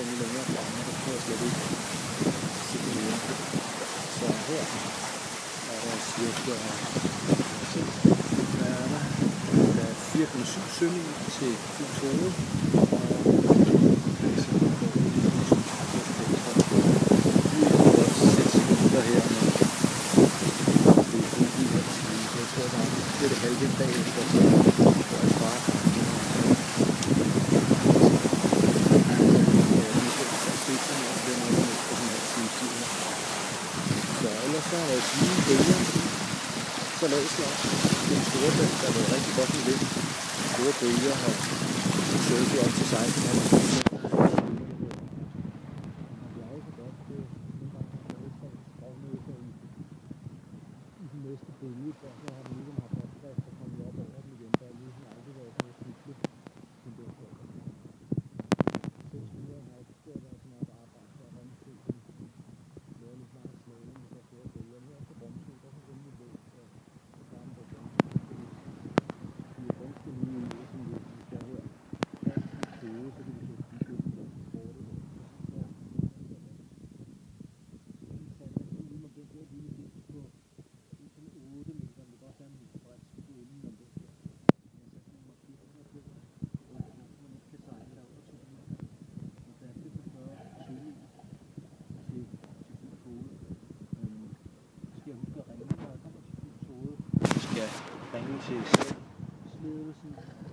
inde længere fremme, der kan jeg slet ikke se det mere. Så her er der cirka 4,7 sømil til Fyns Hoved, det er det halve dag efter, så får jeg spare så ellers så er der fine bølger, så lavslag. Det er store bølger, der er været rigtig godt med vind. Store bølger har surfet op til 16,5 næste bølge, for så har den ligesom haft opdrift og kommet op over den igen. Der er ligesom aldrig været sådan noget cykle, som det er for. Selv skylderen har ikke gjort så meget arbejde for at rømme til den. Laver lidt meget slæde med så store bølger. Nu er det rømme til, der er rimelig løb, så bare den på rømme. Vi er ganske lige i det, som vi skal her. Først i kode, så kan vi så kigge ud på kortet. Ringe til slædelsen.